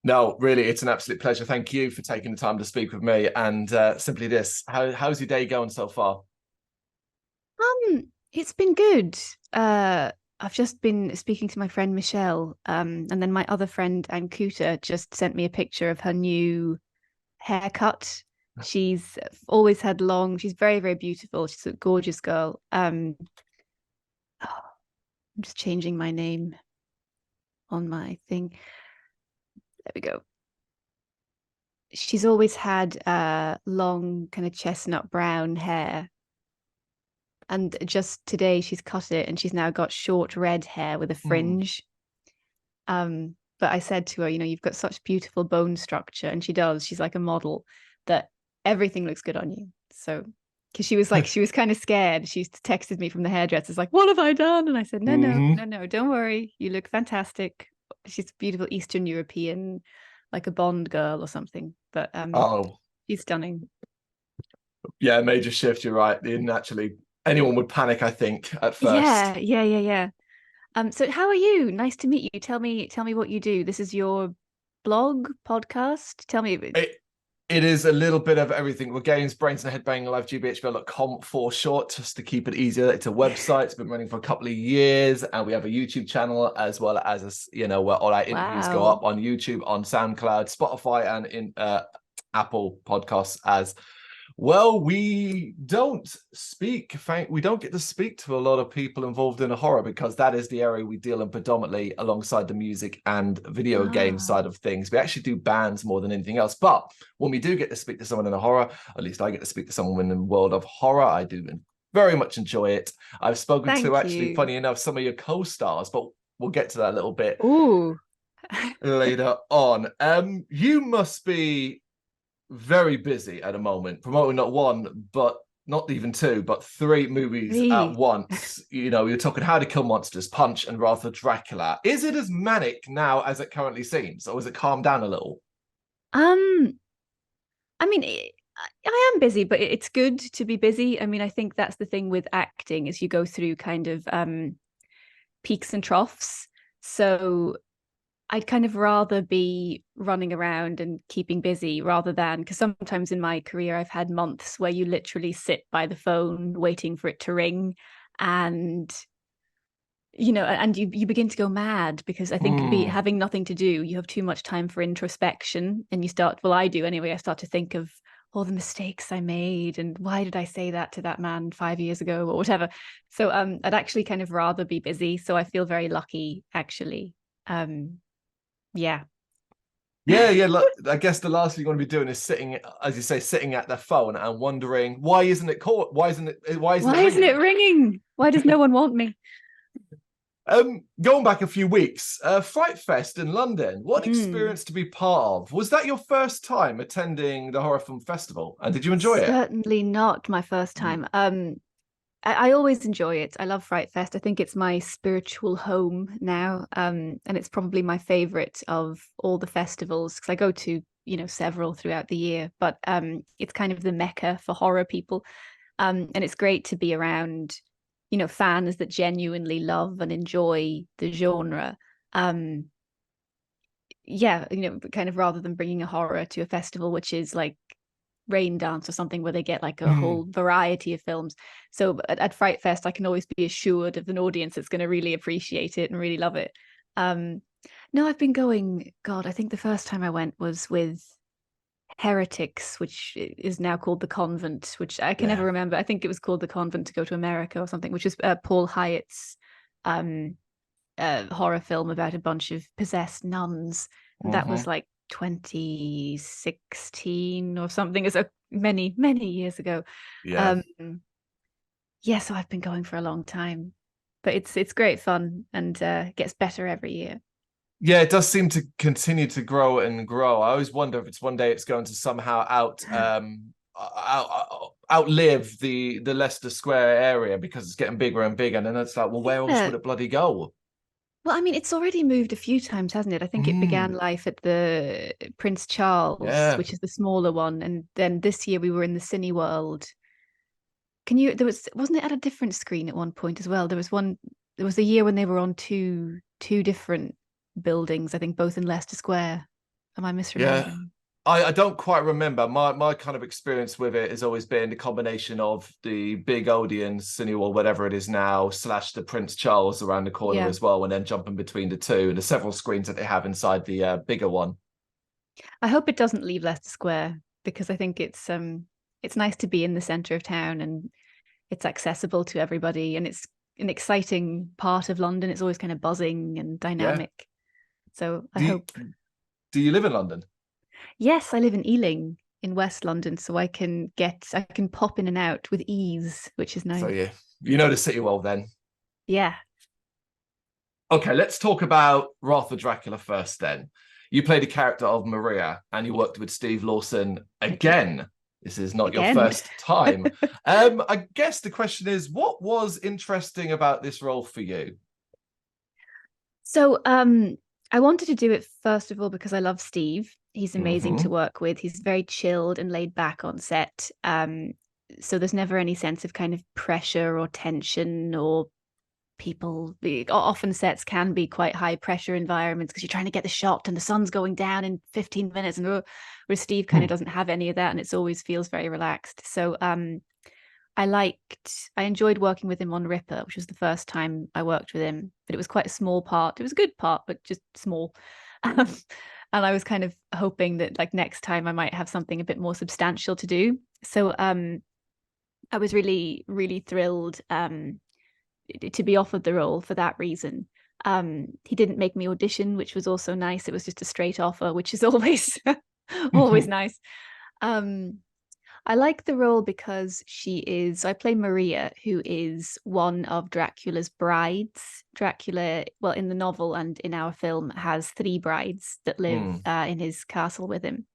No, really, it's an absolute pleasure. Thank you for taking the time to speak with me. And simply this, how's your day going so far? It's been good. Uh, I've just been speaking to my friend Michelle, and then my other friend Ankuta just sent me a picture of her new haircut. She's always had long, she's very, very beautiful. She's a gorgeous girl. I'm just changing my name on my thing. There we go. She's always had long, kind of chestnut brown hair. And just today she's cut it and she's now got short red hair with a Mm. fringe. But I said to her, you've got such beautiful bone structure, and she does. She's like a model that everything looks good on you. So, because she was kind of scared. She texted me from the hairdresser's, like, "What have I done?" And I said, "No, no, Hmm. no, no, don't worry. You look fantastic." She's beautiful Eastern European, like a Bond girl or something. But Oh, she's stunning. yeah, major shift. You're right. Naturally, anyone would panic, I think, at first. Yeah, yeah, yeah, yeah. So how are you? Nice to meet you. Tell me what you do. This is your blog, podcast. Tell me. It, it is a little bit of everything. We're games, brains and headbanging life, gbhblofficial.com for short, just to keep it easier. It's a website. It's been running for a couple of years, and we have a YouTube channel as well as where all our interviews go up Wow. on YouTube, on SoundCloud, Spotify, and in Apple Podcasts as well. We don't get to speak to a lot of people involved in horror because that is the area we deal in predominantly alongside the music and video game Ah, side of things. We actually do bands more than anything else. But when we do get to speak to someone in a horror, at least I get to speak to someone in the world of horror. I do very much enjoy it. I've spoken to, thank actually, you. funny enough, some of your co-stars, but we'll get to that a little bit Ooh. later on. You must be very busy at the moment, promoting not one, but not even two, but three movies at Three. once. You're talking How to Kill Monsters, Punch, and Wrath of Dracula. Is it as manic now as it currently seems, or has it calmed down a little? Um, I mean, I am busy, but it's good to be busy. I mean, I think that's the thing with acting is you go through kind of peaks and troughs. So I'd kind of rather be running around and keeping busy rather than, because sometimes in my career I've had months where you literally sit by the phone waiting for it to ring, and and you begin to go mad because I think be Hmm. having nothing to do, you have too much time for introspection, and you start, well, I do anyway, I start to think of all the mistakes I made and why did I say that to that man 5 years ago or whatever. So I'd actually kind of rather be busy. So I feel very lucky actually. Um yeah. Yeah, yeah. Look, I guess the last thing you want to be doing is sitting, as you say, sitting at the phone and wondering why isn't it caught? Why isn't it Why isn't it ringing? ringing? Why does no one want me? Going back a few weeks, Fright Fest in London. What Mm. experience to be part of? Was that your first time attending the horror film festival? And did you enjoy it? Certainly not my first Mm. time. I always enjoy it. I love Fright Fest. I think it's my spiritual home now. And it's probably my favorite of all the festivals because I go to, several throughout the year, but it's kind of the mecca for horror people. And it's great to be around, fans that genuinely love and enjoy the genre. Um, yeah, kind of rather than bringing a horror to a festival, which is like rain dance or something where they get like a whole Mm. variety of films. So at Fright Fest, I can always be assured of an audience that's going to really appreciate it and really love it. Um, no, I've been going, God, I think the first time I went was with Heretics, which is now called The Convent, which I can never Yeah. remember. I think it was called The Convent to Go to America or something, which is Paul Hyatt's um, horror film about a bunch of possessed nuns. And that was Hmm. like 2016 or something. It's a many, many years ago. Yeah. Um, yeah, so I've been going for a long time, but it's great fun and gets better every year. Yeah, it does seem to continue to grow and grow. I always wonder if it's one day it's going to somehow outlive the Leicester Square area because it's getting bigger and bigger. And then it's like, well, where else Yeah. would it bloody go? Well, I mean, it's already moved a few times, hasn't it? I think it began Mm. life at the Prince Charles, Yeah. which is the smaller one, and then this year we were in the Cineworld. Wasn't it at a different screen at one point as well? There was a year when they were on two different buildings, I think both in Leicester Square. Am I Yeah. misremembering? I don't quite remember. My kind of experience with it has always been the combination of the big Odeon cine or whatever it is now, slash the Prince Charles around the corner Yeah. as well, and then jumping between the two and the several screens that they have inside the bigger one. I hope it doesn't leave Leicester Square, because I think it's nice to be in the center of town, and it's accessible to everybody, and it's an exciting part of London. It's always kind of buzzing and Yeah. dynamic. So I Do you, hope. do you live in London? Yes, I live in Ealing in West London, so I can pop in and out with ease, which is So nice. yeah, you know the city well then. Yeah. Okay, let's talk about Wrath of Dracula first then. You played the character of Maria and you worked with Steve Lawson I did. again. This is not your Again. first time. I guess the question is, what was interesting about this role for you? So I wanted to do it first of all because I love Steve. He's amazing to Hmm. work with. He's very chilled and laid back on set. So there's never any sense of kind of pressure or tension or people. Often sets can be quite high pressure environments because you're trying to get the shot and the sun's going down in 15 minutes, and where Steve kind of doesn't have any of that, and it always feels very relaxed. So I enjoyed working with him on Ripper, which was the first time I worked with him, but it was quite a small part. It was a good part, but just small. Um, and I was kind of hoping that like next time I might have something a bit more substantial to do. So I was really, really thrilled to be offered the role for that reason. He didn't make me audition, which was also nice. It was just a straight offer, which is always always nice. Um, I like the role because I play Maria, who is one of Dracula's brides. Dracula, well, in the novel and in our film, has three brides that live in his castle with him.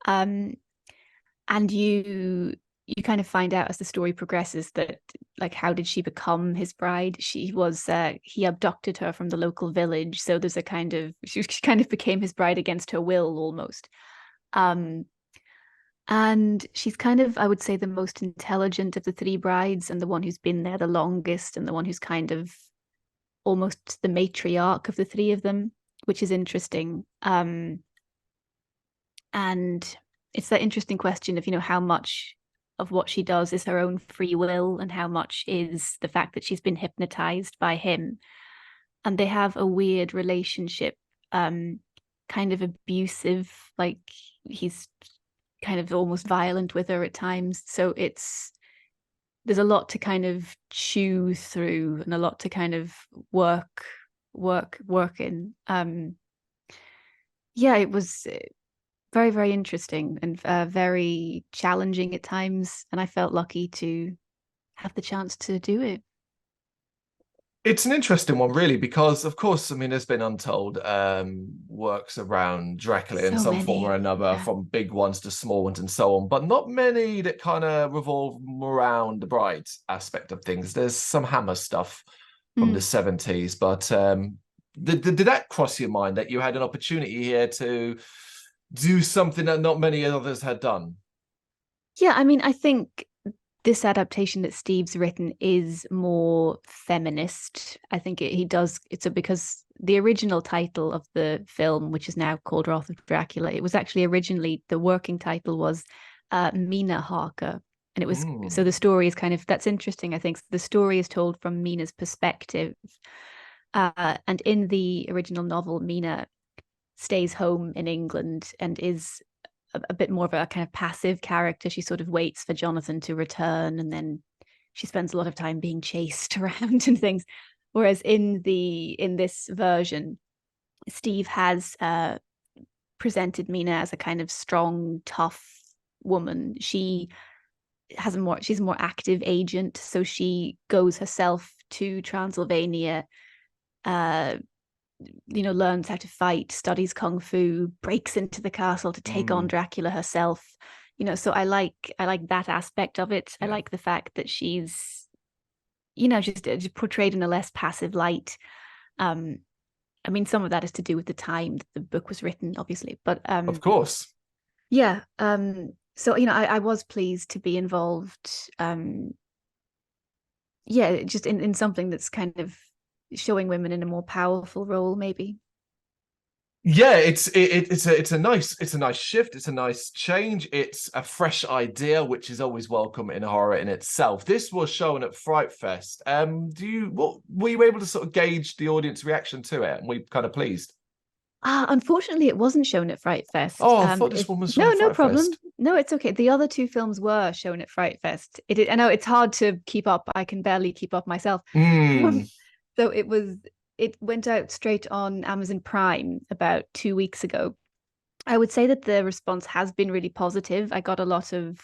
Um, and you kind of find out as the story progresses that like how did she become his bride. He abducted her from the local village, so there's a kind of she kind of became his bride against her will almost. And she's kind of, I would say, the most intelligent of the three brides, and the one who's been there the longest, and the one who's kind of almost the matriarch of the three of them, which is interesting. And it's that interesting question of, how much of what she does is her own free will and how much is the fact that she's been hypnotized by him. And they have a weird relationship, kind of abusive, like he's kind of almost violent with her at times. So there's a lot to kind of chew through and a lot to kind of work in. Yeah, it was very, very interesting and very challenging at times. And I felt lucky to have the chance to do it. It's an interesting one, really, because of course, I mean, there's been untold works around Dracula in So some form or many. another, Yeah. from big ones to small ones and so on, but not many that kind of revolve around the bride aspect of things. There's some Hammer stuff from the Mm. 70s, but did that cross your mind that you had an opportunity here to do something that not many others had done? Yeah, I mean, I think this adaptation that Steve's written is more feminist. I think he does it's because the original title of the film, which is now called Wrath of Dracula, it was actually originally the working title was Mina Harker. And it was so Mm. the story is kind of that's interesting. I think the story is told from Mina's perspective. And in the original novel, Mina stays home in England and is a bit more of a kind of passive character. She sort of waits for Jonathan to return, and then she spends a lot of time being chased around and things. Whereas in this version, Steve has presented Mina as a kind of strong, tough woman. She's a more active agent, so she goes herself to Transylvania, uh, learns how to fight, studies kung fu, breaks into the castle to take on Mm. Dracula herself. So I like that aspect of it. I Yeah. like the fact that she's, just portrayed in a less passive light. Um, I mean, some of that is to do with the time that the book was written, obviously, but Of course. yeah. So I was pleased to be involved. Yeah, just in something that's kind of showing women in a more powerful role, maybe. Yeah, it's a nice shift. It's a nice change. It's a fresh idea, which is always welcome in horror in itself. This was shown at Fright Fest. What were you able to sort of gauge the audience reaction to it? And we kind of pleased. Unfortunately, it wasn't shown at Fright Fest. Oh, I thought this one was shown No, at no Fright problem. Fest. No, it's okay. The other two films were shown at Fright Fest. I know it's hard to keep up. I can barely keep up myself. Mm. So it went out straight on Amazon Prime about 2 weeks ago. I would say that the response has been really positive. I got a lot of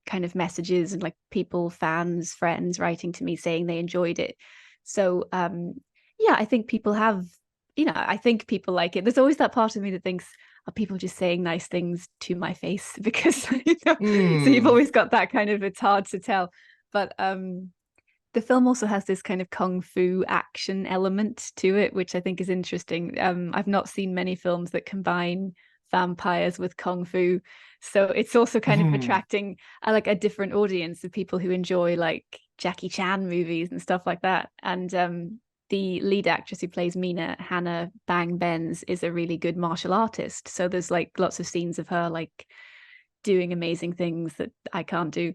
kind of messages and like people, fans, friends writing to me saying they enjoyed it. So yeah, I think people have, I think people like it. There's always that part of me that thinks, are people just saying nice things to my face? Because so you've Mm. always got that kind of, it's hard to tell. But the film also has this kind of kung fu action element to it, which I think is interesting. I've not seen many films that combine vampires with kung fu, so it's also kind of Mm. attracting like a different audience of people who enjoy like Jackie Chan movies and stuff like that. And the lead actress who plays Mina, Hannah Bang Benz, is a really good martial artist. So there's like lots of scenes of her like doing amazing things that I can't do.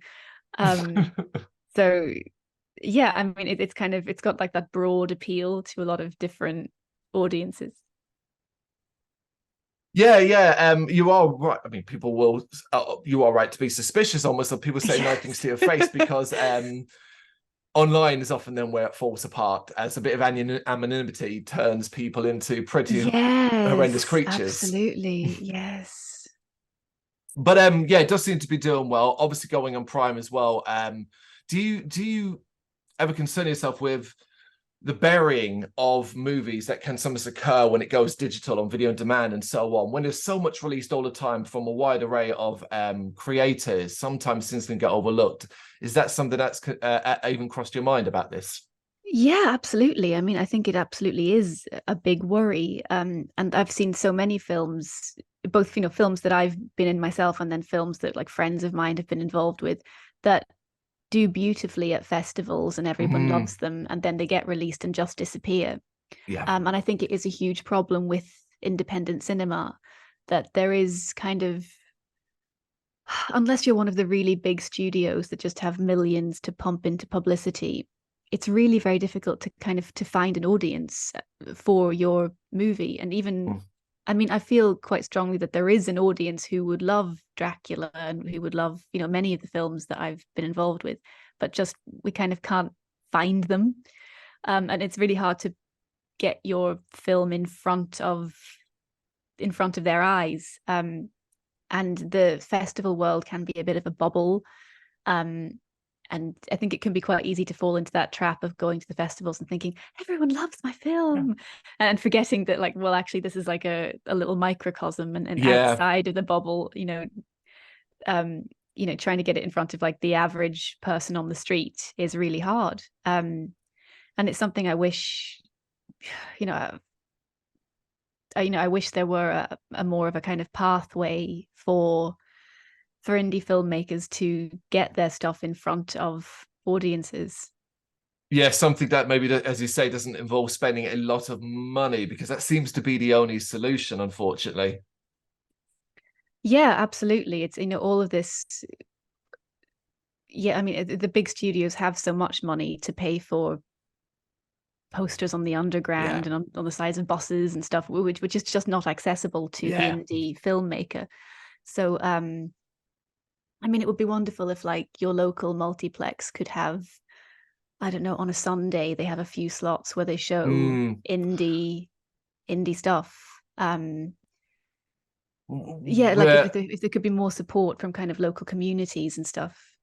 So yeah, I mean, it's kind of, it's got like that broad appeal to a lot of different audiences. Yeah, yeah. You are right. I mean, people will. You are right to be suspicious almost of people saying nice things Yes. to your face because online is often then where it falls apart as a bit of anonymity turns people into pretty horrendous Yes, creatures. absolutely. Yes. But yeah, it does seem to be doing well. Obviously, going on Prime as well. Do you ever concern yourself with the burying of movies that can sometimes occur when it goes digital on video on demand and so on? When there's so much released all the time from a wide array of creators, sometimes things can get overlooked. Is that something that's even crossed your mind about this? Yeah, absolutely. I mean, I think it absolutely is a big worry. And I've seen so many films, both, films that I've been in myself and then films that like friends of mine have been involved with that do beautifully at festivals and everyone Mm, loves them, and then they get released and just disappear. yeah. And I think it is a huge problem with independent cinema that there is kind of, unless you're one of the really big studios that just have millions to pump into publicity, it's really very difficult to kind of to find an audience for your movie. And even, Mm. I mean, I feel quite strongly that there is an audience who would love Dracula and who would love, many of the films that I've been involved with, but just we kind of can't find them. And it's really hard to get your film in front of their eyes. And the festival world can be a bit of a bubble. Um, and I think it can be quite easy to fall into that trap of going to the festivals and thinking everyone loves my film, and forgetting that like, well, actually, this is like a little microcosm, and Yeah. outside of the bubble, um, trying to get it in front of like the average person on the street is really hard. And it's something I wish, you know, I wish there were a more of a kind of pathway for indie filmmakers to get their stuff in front of audiences. Yeah, something that maybe, as you say, doesn't involve spending a lot of money because that seems to be the only solution, unfortunately. Yeah, absolutely. It's all of this. Yeah, I mean, the big studios have so much money to pay for posters on the Yeah. underground and on the sides of buses and stuff, which is just not accessible to the Yeah. indie filmmaker. So I mean, it would be wonderful if like your local multiplex could have, I don't know, on a Sunday they have a few slots where they show Mm. indie stuff. Yeah, like We're if there could be more support from kind of local communities and stuff.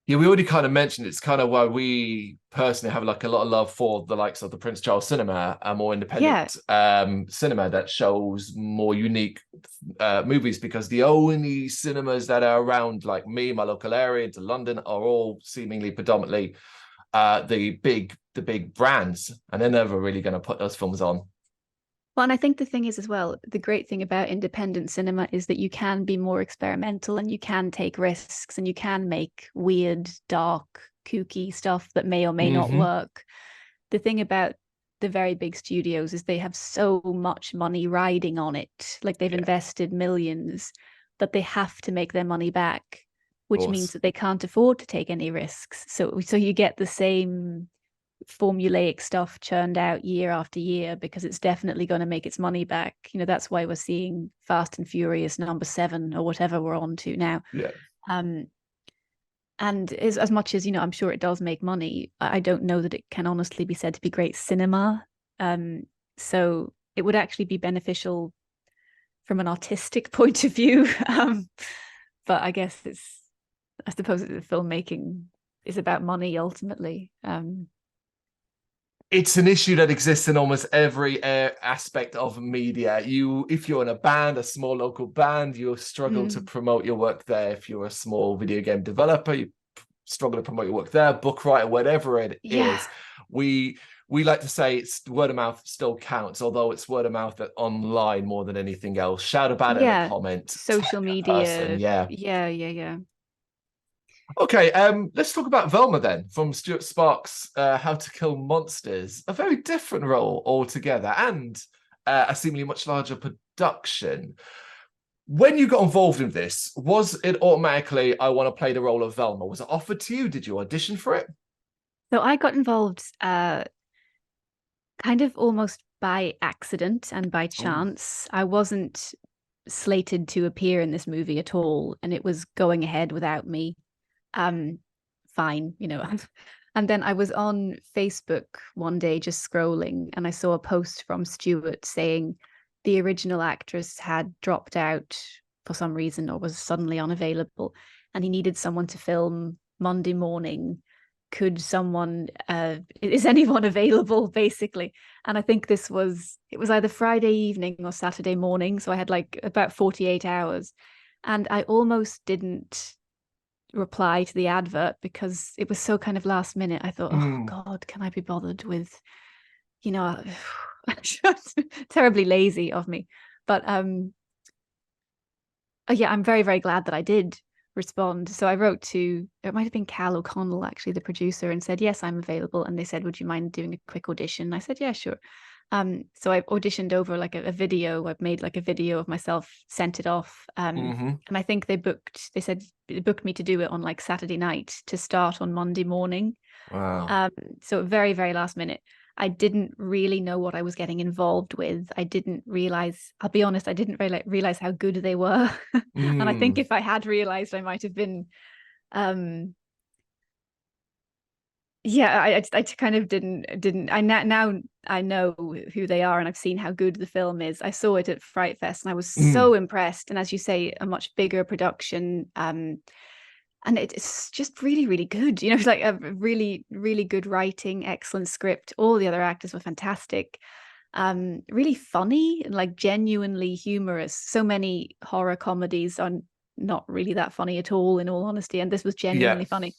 Yeah, we already kind of mentioned it's kind of why we personally have like a lot of love for the likes of the Prince Charles Cinema, a more Yeah, independent cinema that shows more unique movies, because the only cinemas that are around, like me, my local area into London, are all seemingly predominantly the big brands, and they're never really going to put those films on. well, and I think the thing is as well, the great thing about independent cinema is that you can be more experimental and you can take risks and you can make weird, dark, kooky stuff that may or may not Hmm. work. The thing about the very big studios is they have so much money riding on it. Like they've invested millions that they have to make their money back, which means that they can't afford to take any risks. So you get the same formulaic stuff churned out year after year because it's definitely going to make its money back. You know, that's why we're seeing Fast and Furious #7 or whatever we're on to now. Yeah. And as much as, you know, I'm sure it does make money, I don't know that it can honestly be said to be great cinema. So it would actually be beneficial from an artistic point of view. But I guess I suppose the filmmaking is about money ultimately. It's an issue that exists in almost every aspect of media. If you're in a band, a small local band, you'll struggle to promote your work there. If you're a small video game developer, you struggle to promote your work there. Book writer, whatever it is. We like to say it's word of mouth still counts, although it's word of mouth that online more than anything else. Shout about it in the comments. Social media. Person, yeah. Okay, let's talk about Velma then, from Stuart Sparks' How to Kill Monsters. A very different role altogether, and a seemingly much larger production. When you got involved in this, was it automatically, I want to play the role of Velma? Was it offered to you? Did you audition for it? So I got involved kind of almost by accident and by chance. I wasn't slated to appear in this movie at all, and it was going ahead without me. Fine, you know. And then I was on Facebook one day just scrolling, and I saw a post from Stuart saying the original actress had dropped out for some reason or was suddenly unavailable, and he needed someone to film Monday morning. Could someone is anyone available, basically? And I think it was either Friday evening or Saturday morning, so I had like about 48 hours, and I almost didn't reply to the advert because it was so kind of last minute. I thought, oh God, can I be bothered with, you know, terribly lazy of me. But yeah, I'm very, very glad that I did respond. So I wrote to, it might have been Cal O'Connell, actually, the producer, and said, yes, I'm available. And they said, would you mind doing a quick audition? I said, yeah, sure. So I auditioned over like a video. I've made like a video of myself, sent it off. And I think they said they booked me to do it on like Saturday night to start on Monday morning. Wow. So very, very last minute. I didn't really know what I was getting involved with. I didn't realize, I'll be honest, I didn't really realize how good they were. And I think if I had realized, I might have been I kind of didn't. Now I know who they are, and I've seen how good the film is. I saw it at FrightFest, and I was so impressed. And as you say, a much bigger production, and it's just really, really good. You know, it's like a really, really good writing, excellent script. All the other actors were fantastic. Really funny and like genuinely humorous. So many horror comedies are not really that funny at all, in all honesty, and this was genuinely funny.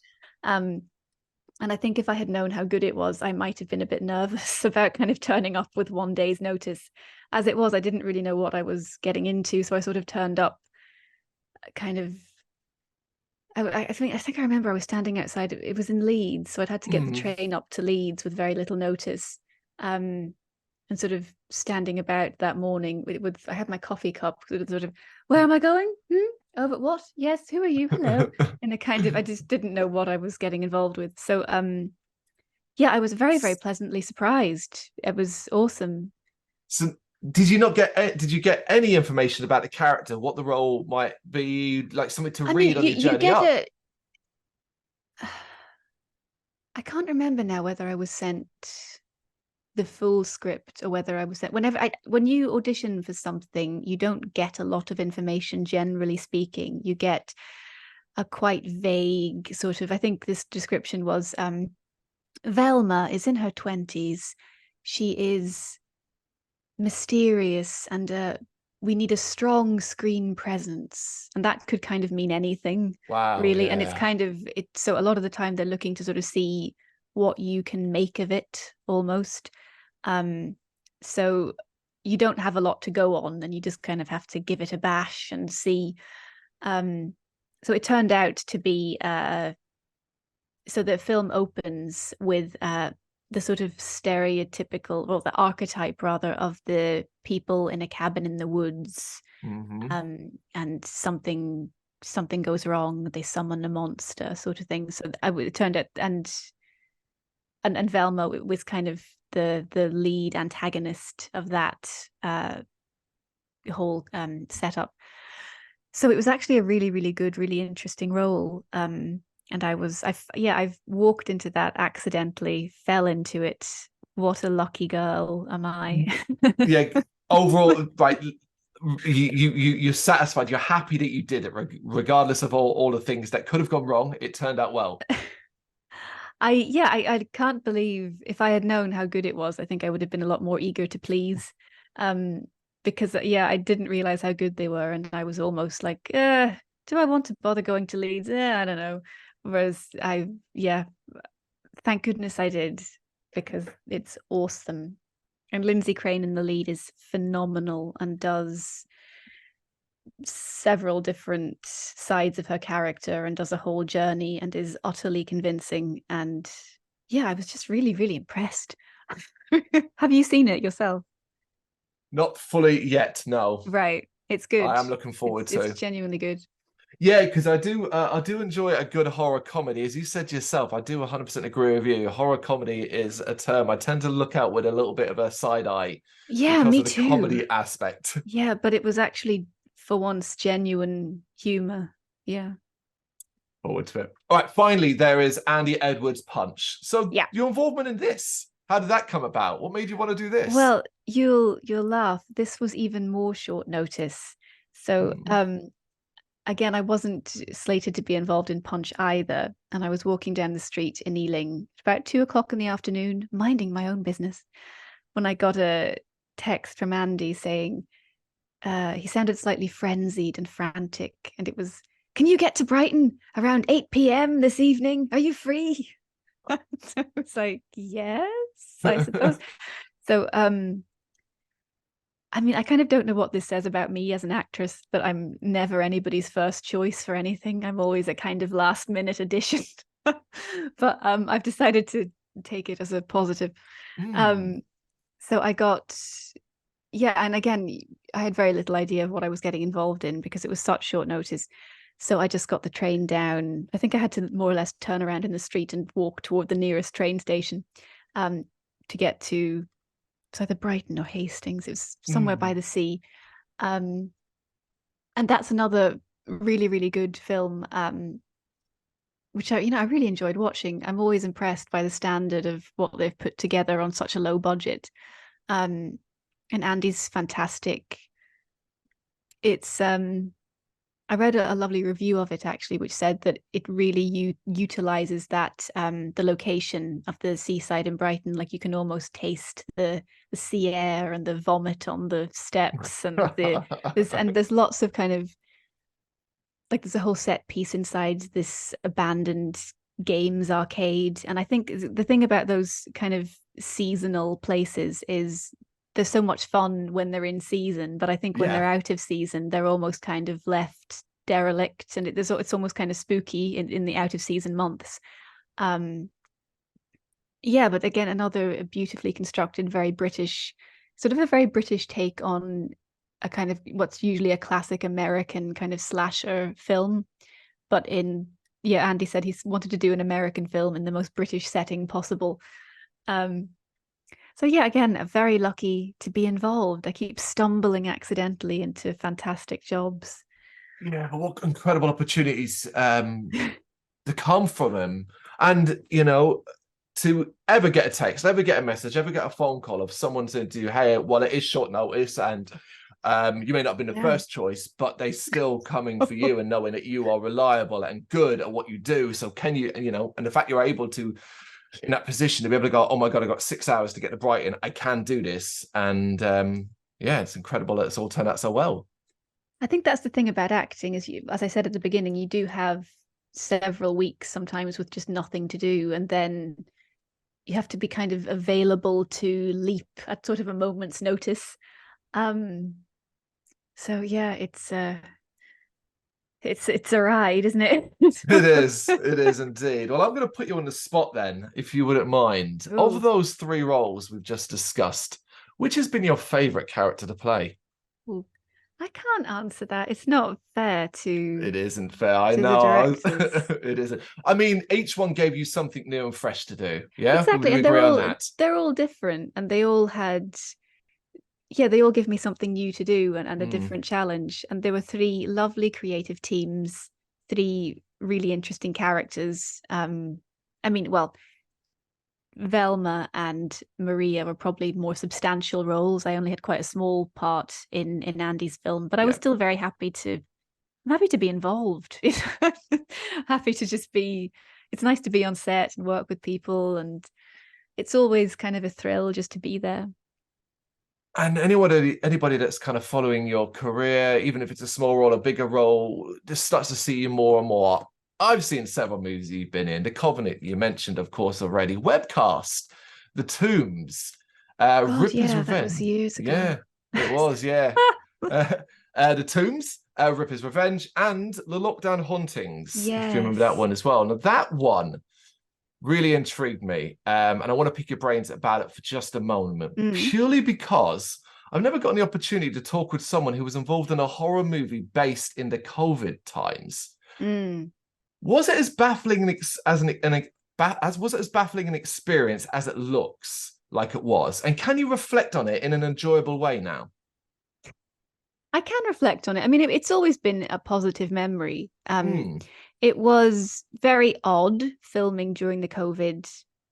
And I think if I had known how good it was, I might have been a bit nervous about kind of turning up with one day's notice. As it was, I didn't really know what I was getting into, so I sort of turned up kind of, I think I remember I was standing outside, it was in Leeds, so I'd had to get the train up to Leeds with very little notice. And sort of standing about that morning I had my coffee cup, sort of, where am I going? Oh, but what? Yes, who are you? Hello. And I just didn't know what I was getting involved with. So I was very, very pleasantly surprised. It was awesome. So did you get any information about the character, what the role might be, like something to read on your journey up? I can't remember now whether I was sent the full script or whether I was sent when you audition for something, you don't get a lot of information, generally speaking. You get a quite vague sort of, I think this description was Velma is in her 20s. She is mysterious and we need a strong screen presence, and that could kind of mean anything. Wow, really. yeah. And it's kind of so a lot of the time they're looking to sort of see what you can make of it, almost. So you don't have a lot to go on, and you just kind of have to give it a bash and see. So it turned out to be so the film opens with the sort of stereotypical, well, the archetype rather, of the people in a cabin in the woods, and something goes wrong, they summon a monster, sort of thing. So it turned out, and Velma was kind of the lead antagonist of that whole setup. So it was actually a really, really good, really interesting role. And I've walked into that accidentally, fell into it. What a lucky girl am I. Yeah, overall, like you're satisfied, you're happy that you did it, regardless of all the things that could have gone wrong. It turned out well. I can't believe, if I had known how good it was, I think I would have been a lot more eager to please. Because I didn't realize how good they were, and I was almost like, do I want to bother going to Leeds? I don't know. Whereas thank goodness I did, because it's awesome. And Lindsay Crane in the lead is phenomenal and does several different sides of her character and does a whole journey and is utterly convincing. And I was just really, really impressed. Have you seen it yourself? Not fully yet, no. Right. It's good. I am looking forward to. It's genuinely good. Yeah, because I do enjoy a good horror comedy. As you said yourself, I do 100% agree with you. Horror comedy is a term I tend to look out with a little bit of a side eye. Yeah, because me of the too. comedy aspect. Yeah, but it was actually, for once, genuine humor. Yeah. Forward to it. All right, finally, there is Andy Edwards' Punch. So your involvement in this, how did that come about? What made you want to do this? Well, you'll laugh. This was even more short notice. So again, I wasn't slated to be involved in Punch either. And I was walking down the street in Ealing about 2 o'clock in the afternoon, minding my own business, when I got a text from Andy saying, he sounded slightly frenzied and frantic. And it was, can you get to Brighton around 8 p.m. this evening? Are you free? So I was like, yes, I suppose. So, I mean, I kind of don't know what this says about me as an actress, but I'm never anybody's first choice for anything. I'm always a kind of last minute addition. But I've decided to take it as a positive. So I got, and again, I had very little idea of what I was getting involved in because it was such short notice. So I just got the train down. I think I had to more or less turn around in the street and walk toward the nearest train station to get to, it's either Brighton or Hastings. It was somewhere by the sea. And that's another really, really good film, which I really enjoyed watching. I'm always impressed by the standard of what they've put together on such a low budget. And Andy's fantastic. It's I read a lovely review of it actually, which said that it really utilizes that the location of the seaside in Brighton. Like you can almost taste the sea air and the vomit on the steps, and there's lots of kind of, like, there's a whole set piece inside this abandoned games arcade. And I think the thing about those kind of seasonal places is they're so much fun when they're in season, but I think when they're out of season, they're almost kind of left derelict, and it's almost kind of spooky in the out of season months. But again, another beautifully constructed, very British, sort of a very British take on a kind of what's usually a classic American kind of slasher film. But Andy said he wanted to do an American film in the most British setting possible. So again, very lucky to be involved. I keep stumbling accidentally into fantastic jobs. Yeah, but what incredible opportunities to come from him. And, to ever get a text, ever get a message, ever get a phone call of someone saying to you, hey, well, it is short notice and you may not have been the first choice, but they still coming for you and knowing that you are reliable and good at what you do. So can you, and the fact you're able to, in that position, to be able to go, oh my God, I've got 6 hours to get to Brighton. I can do this. And it's incredible that it's all turned out so well. I think that's the thing about acting, is as I said at the beginning, you do have several weeks sometimes with just nothing to do. And then you have to be kind of available to leap at sort of a moment's notice. So it's It's a ride, isn't it? It is indeed. Well, I'm going to put you on the spot then, if you wouldn't mind. Of Ooh. those three roles we've just discussed, which has been your favorite character to play? Ooh. I can't answer that. It's not fair It isn't fair. I to the know. directors. It isn't. I mean, each one gave you something new and fresh to do. Yeah, would Exactly. we And agree on that? they're all different, and they all had, yeah, they all give me something new to do, and a Mm, different challenge. And there were three lovely creative teams, three really interesting characters. I mean, well, Velma and Maria were probably more substantial roles. I only had quite a small part in Andy's film, but I was yeah. still very happy to I'm happy to be involved. Happy to just be. It's nice to be on set and work with people, and it's always kind of a thrill just to be there. And anybody that's kind of following your career, even if it's a small role, a bigger role, just starts to see you more and more. I've seen several movies you've been in. The Covenant you mentioned, of course, already. Webcast, The Tombs, God, Ripper's yeah, that was Revenge. years ago. Yeah, it was. Yeah, The Tombs, Ripper's Revenge, and The Lockdown Hauntings. If you remember that Yes. one as well. Now that one really intrigued me. And I want to pick your brains about it for just a moment, Mm. purely because I've never gotten the opportunity to talk with someone who was involved in a horror movie based in the COVID times. Mm. Was it as baffling as was it as baffling an experience as it looks like it was? And can you reflect on it in an enjoyable way now? I can reflect on it. I mean, it's always been a positive memory. Mm, It was very odd filming during the COVID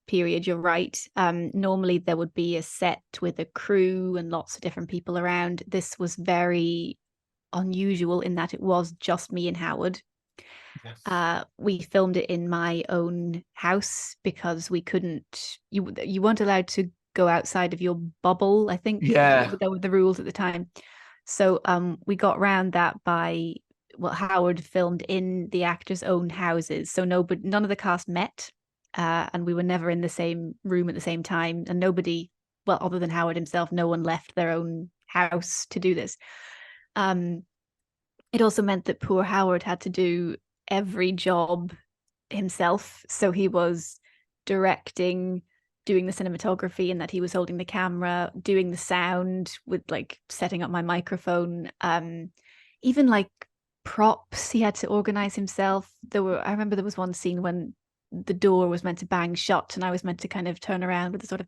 period. You're right. Normally there would be a set with a crew and lots of different people around. This was very unusual in that it was just me and Howard. yes. We filmed it in my own house because we couldn't. You weren't allowed to go outside of your bubble. I think Yeah. there were the rules at the time. So we got round that by Howard filmed in the actors' own houses. So none of the cast met, and we were never in the same room at the same time. And nobody, well, other than Howard himself, no one left their own house to do this. Um, it also meant that poor Howard had to do every job himself. So he was directing, doing the cinematography, and that he was holding the camera, doing the sound with like setting up my microphone, even like props he had to organize himself. I remember there was one scene when the door was meant to bang shut and I was meant to kind of turn around with a sort of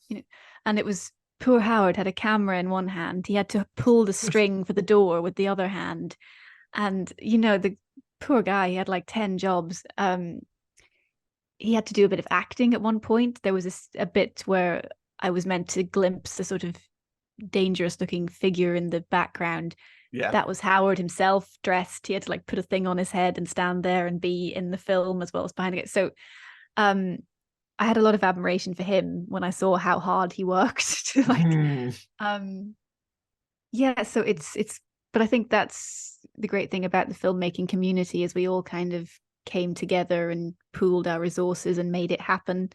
Yeah. and it was poor Howard had a camera in one hand. He had to pull the string for the door with the other hand. And the poor guy, he had like 10 jobs. He had to do a bit of acting at one point. There was a bit where I was meant to glimpse a sort of dangerous looking figure in the background. Yeah. That was Howard himself dressed. He had to like put a thing on his head and stand there and be in the film as well as behind it. So um I had a lot of admiration for him when I saw how hard he worked to like Mm. um yeah, so it's but I think that's the great thing about the filmmaking community is we all kind of came together and pooled our resources and made it happen.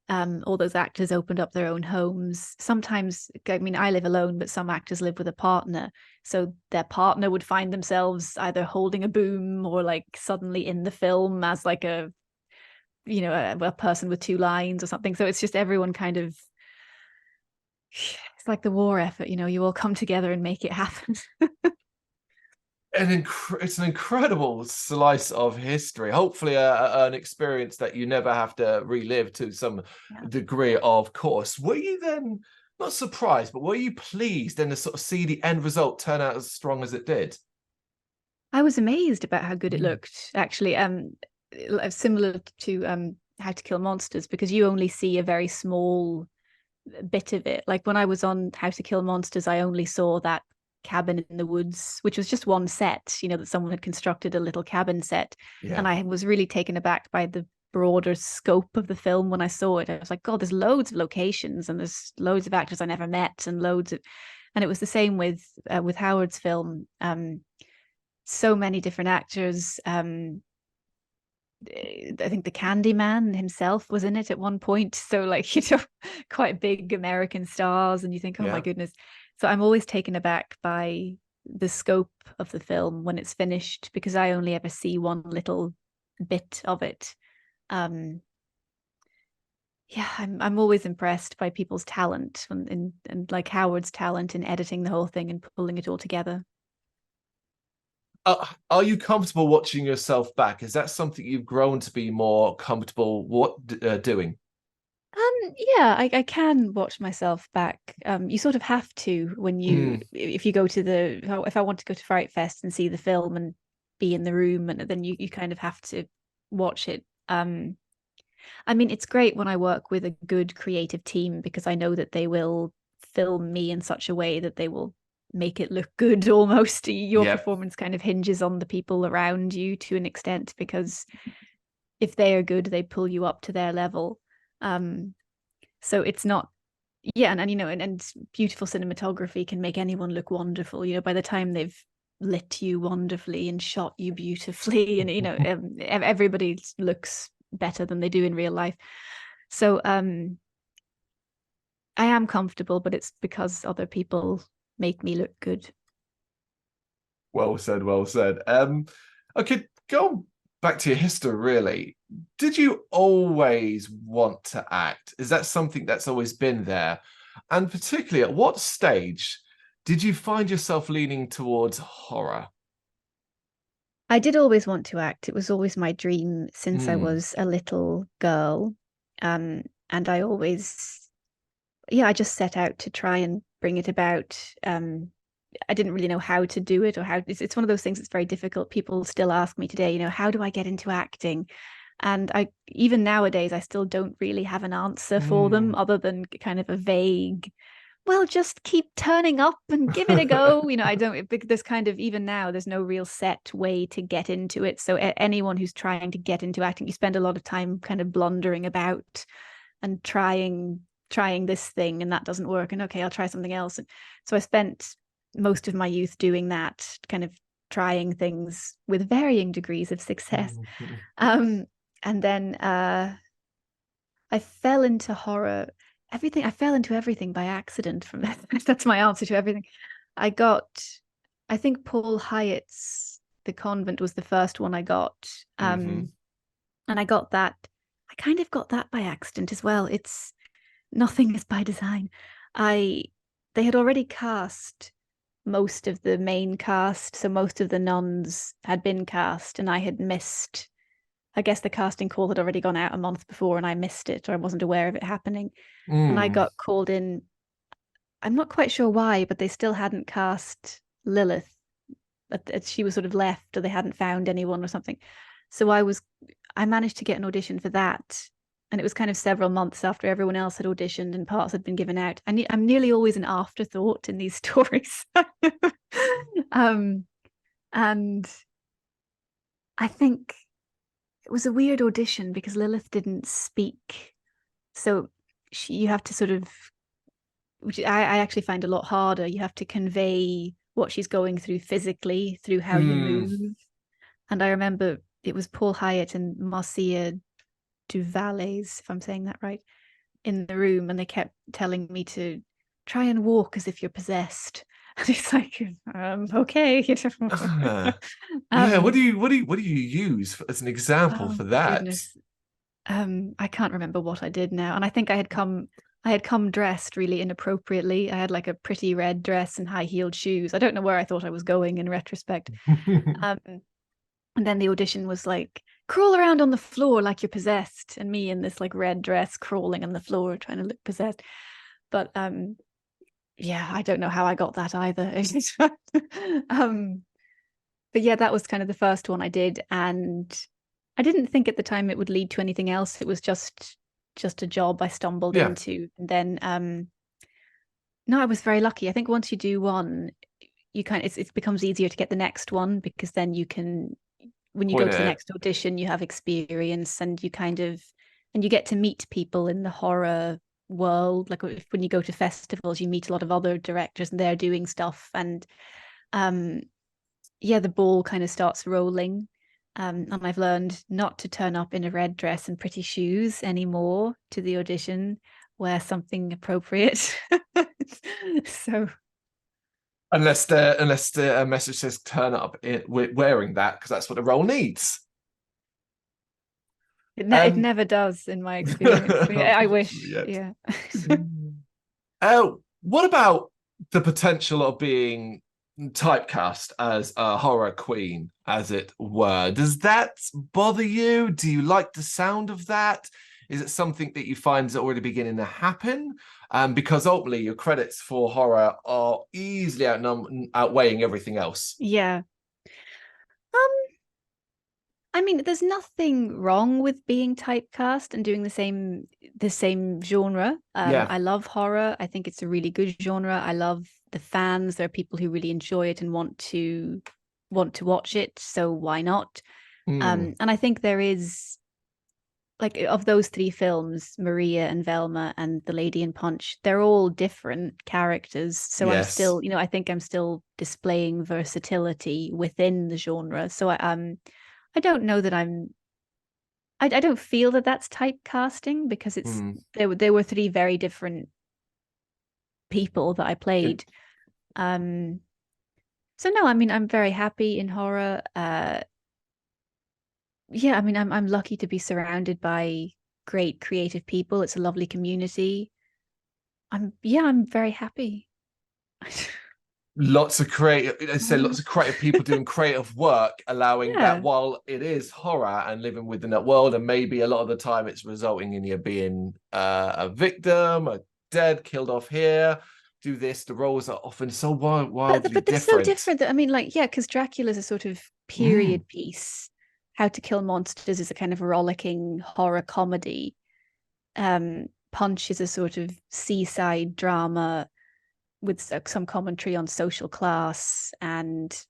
All those actors opened up their own homes. Sometimes, I mean, I live alone, but some actors live with a partner. So their partner would find themselves either holding a boom or like suddenly in the film as like a person with two lines or something. So it's just everyone kind of, it's like the war effort, you all come together and make it happen. It's an incredible slice of history. Hopefully, an experience that you never have to relive to some Yeah. degree. Of course, were you then not surprised, but were you pleased then to sort of see the end result turn out as strong as it did? I was amazed about how good it Mm. looked, actually. Similar to How to Kill Monsters, because you only see a very small bit of it. Like when I was on How to Kill Monsters, I only saw that cabin in the woods, which was just one set, that someone had constructed a little cabin set. Yeah. And I was really taken aback by the broader scope of the film when I saw it. I was like, God, there's loads of locations and there's loads of actors I never met and and it was the same with Howard's film. So many different actors. I think the Candyman himself was in it at one point. So like, quite big American stars. And you think, oh my Yeah. goodness. So I'm always taken aback by the scope of the film when it's finished, because I only ever see one little bit of it. Yeah, I'm always impressed by people's talent and like Howard's talent in editing the whole thing and pulling it all together. Are you comfortable watching yourself back? Is that something you've grown to be more comfortable doing? Yeah, I can watch myself back. You sort of have to when you if you go to if I want to go to FrightFest and see the film and be in the room, and then you kind of have to watch it. I mean, it's great when I work with a good creative team because I know that they will film me in such a way that they will make it look good almost. Your Yep. performance kind of hinges on the people around you to an extent, because if they are good, they pull you up to their level. So it's not, yeah, and you know, and beautiful cinematography can make anyone look wonderful. You know, by the time they've lit you wonderfully and shot you beautifully, and you know, everybody looks better than they do in real life. So I am comfortable, but it's because other people make me look good. Well said, well said. Okay, go back to your history, really. Did you always want to act? Is that something that's always been there? And particularly, at what stage did you find yourself leaning towards horror? I did always want to act. It was always my dream since I was a little girl. And I always, yeah, I just set out to try and bring it about. I didn't really know how to do it, or how it's one of those things that's very difficult. People still ask me today, you know, how do I get into acting? And I, even nowadays, I still don't really have an answer for them other than kind of a vague, well, just keep turning up and give it a go. You know, I don't, there's kind of, even now, there's no real set way to get into it. So anyone who's trying to get into acting, you spend a lot of time kind of blundering about and trying this thing, and that doesn't work. And okay, I'll try something else. And so I spent most of my youth doing that, kind of trying things with varying degrees of success. And then I fell into horror. I fell into everything by accident from that. That's my answer to everything. I think Paul Hyatt's The Convent was the first one I got. And I got that. I kind of got that by accident as well. It's nothing is by design. They had already cast most of the main cast, so most of the nuns had been cast, and I had missed. I guess the casting call had already gone out a month before, and I missed it, or I wasn't aware of it happening. And I got called in. I'm not quite sure why, but they still hadn't cast Lilith. She was sort of left, or they hadn't found anyone or something. So I managed to get an audition for that. And it was kind of several months after everyone else had auditioned and parts had been given out. I'm nearly always an afterthought in these stories. And I think it was a weird audition because Lilith didn't speak. So you have to sort of, which I actually find a lot harder. You have to convey what she's going through physically through how you move. And I remember it was Paul Hyatt and Marcia Duvaliers, if I'm saying that right, in the room, and they kept telling me to try and walk as if you're possessed. And it's like, okay. Yeah, what do you use as an example for that? Goodness. I can't remember what I did now. And I think I had come dressed really inappropriately. I had like a pretty red dress and high-heeled shoes. I don't know where I thought I was going in retrospect. And then the audition was like, crawl around on the floor like you're possessed, and me in this like red dress crawling on the floor trying to look possessed. But yeah, I don't know how I got that either. But yeah, that was kind of the first one I did, and I didn't think at the time it would lead to anything else. It was just a job I stumbled into. And then no, I was very lucky. I think once you do one, you it becomes easier to get the next one, because then you can, when you go to the next audition, you have experience, and you get to meet people in the horror world. Like when you go to festivals, you meet a lot of other directors and they're doing stuff, and yeah, the ball kind of starts rolling. And I've learned not to turn up in a red dress and pretty shoes anymore to the audition. Wear something appropriate. So unless the message says turn up wearing that, because that's what the role needs. It never does in my experience. I wish. Yet. Yeah. What about the potential of being typecast as a horror queen, as it were? Does that bother you? Do you like the sound of that? Is it something that you find is already beginning to happen? Because ultimately your credits for horror are easily outweighing everything else. Yeah. I mean, there's nothing wrong with being typecast and doing the same genre. Yeah. I love horror. I think it's a really good genre. I love the fans. There are people who really enjoy it and want to watch it. So why not? And I think there is, like, of those three films, Maria and Velma and The Lady in Punch, they're all different characters. So I'm Yes. still, I think I'm still displaying versatility within the genre. So I don't know that I don't feel that that's typecasting, because they were three very different people that I played. So no, I mean, I'm very happy in horror. Yeah, I mean, I'm lucky to be surrounded by great creative people. It's a lovely community. I'm very happy. Lots of creative, I say, lots of creative people doing creative work, allowing that while it is horror and living within that world, and maybe a lot of the time it's resulting in you being a victim, a dead, killed off here, do this. The roles are often so wildly but they're different. so different that, I mean, like, yeah, because Dracula's a sort of period piece. How to Kill Monsters is a kind of rollicking horror comedy. Punch is a sort of seaside drama with some commentary on social class, and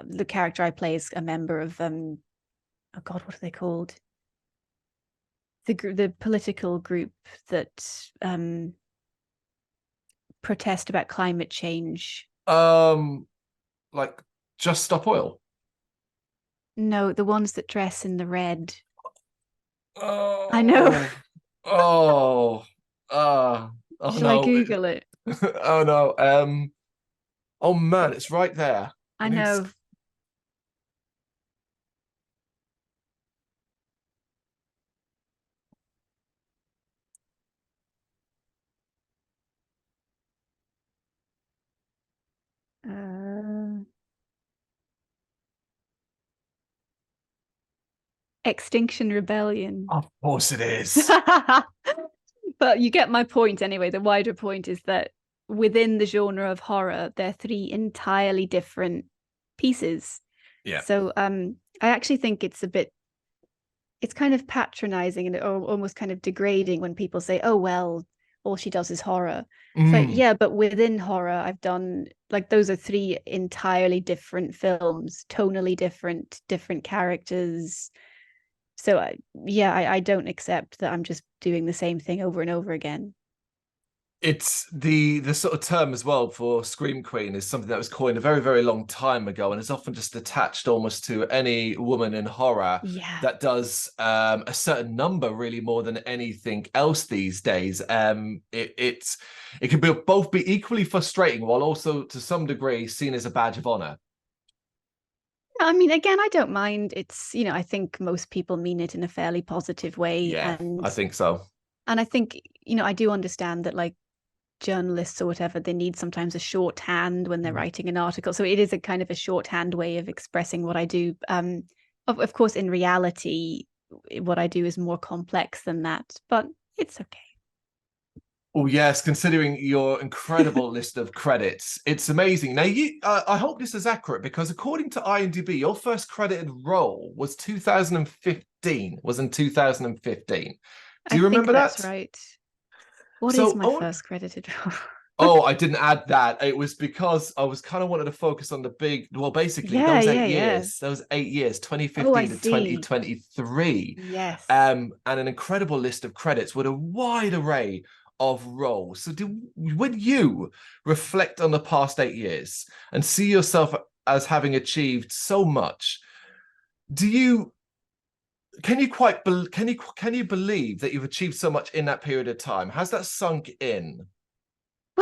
the character I play is a member of oh God, what are they called? The political group that protest about climate change. Like Just Stop Oil. No, the ones that dress in the red. Oh, I know. oh, Shall I no. Google it? Oh no. Oh man, it's right there. I know. Extinction Rebellion. Of course it is. But you get my point anyway. The wider point is that within the genre of horror, they're three entirely different pieces. Yeah. So I actually think it's kind of patronizing and almost kind of degrading when people say, oh, well, all she does is horror. It's like, yeah, but within horror, I've done, like, those are three entirely different films, tonally different characters. So I don't accept that I'm just doing the same thing over and over again. It's the sort of term as well for Scream Queen is something that was coined a very, very long time ago, and is often just attached almost to any woman in horror that does a certain number really more than anything else these days. It can both be equally frustrating while also to some degree seen as a badge of honor. I mean, again, I don't mind. It's, I think most people mean it in a fairly positive way. Yeah, and I think so. And I think, I do understand that, like, journalists or whatever, they need sometimes a shorthand when they're writing an article. So it is a kind of a shorthand way of expressing what I do. Of course, in reality, what I do is more complex than that, but it's okay. Oh yes, considering your incredible list of credits, it's amazing. Now, I hope this is accurate, because according to IMDb, your first credited role was 2015. Was in 2015. Do you remember that? That's right. What is my first credited role? Oh, I didn't add that. It was because I was kind of wanted to focus on the big, well, basically, those 8 years. Those 8 years, 2015 to 2023. Yes. And an incredible list of credits with a wide array of roles. So when you reflect on the past 8 years and see yourself as having achieved so much, can you believe that you've achieved so much in that period of time? Has that sunk in?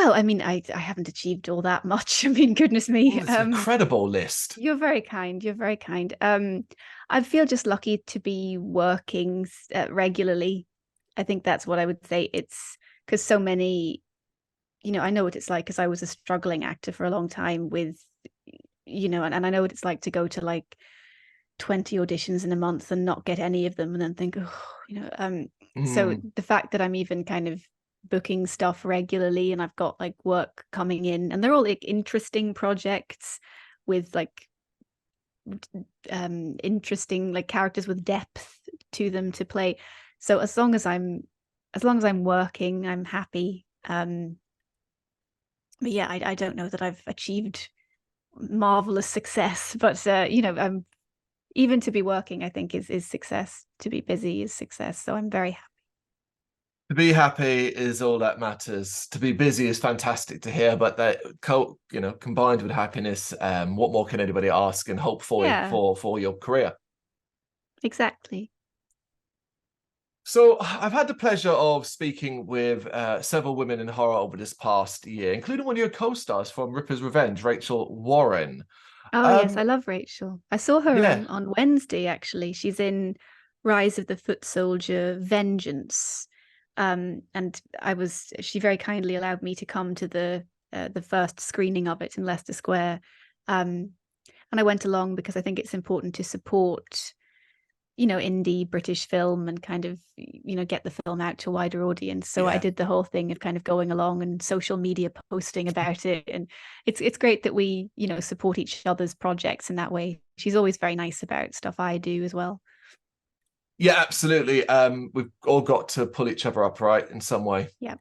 Well, I mean, I haven't achieved all that much. I mean, goodness me. Oh, it's an incredible list. You're very kind. You're very kind. I feel just lucky to be working regularly. I think that's what I would say. It's because so many, I know what it's like because I was a struggling actor for a long time with, and I know what it's like to go to like 20 auditions in a month and not get any of them and then think, so the fact that I'm even kind of booking stuff regularly and I've got like work coming in and they're all like interesting projects with like interesting like characters with depth to them to play. So as long as I'm working, I'm happy. But yeah, I don't know that I've achieved marvelous success, but I'm even to be working, I think is success. To be busy is success. So I'm very happy. To be happy is all that matters. To be busy is fantastic to hear, but that combined with happiness, what more can anybody ask and hope for for your career? Exactly. So I've had the pleasure of speaking with several women in horror over this past year, including one of your co-stars from Ripper's Revenge, Rachel Warren. Oh yes, I love Rachel. I saw her Yeah. on Wednesday actually. She's in Rise of the Foot Soldier Vengeance. And she very kindly allowed me to come to the first screening of it in Leicester Square. And I went along because I think it's important to support indie British film and kind of get the film out to a wider audience. So I did the whole thing of kind of going along and social media posting about it, and it's great that we support each other's projects in that way. She's always very nice about stuff I do as well. Yeah, absolutely. We've all got to pull each other up, right, in some way. Yeah.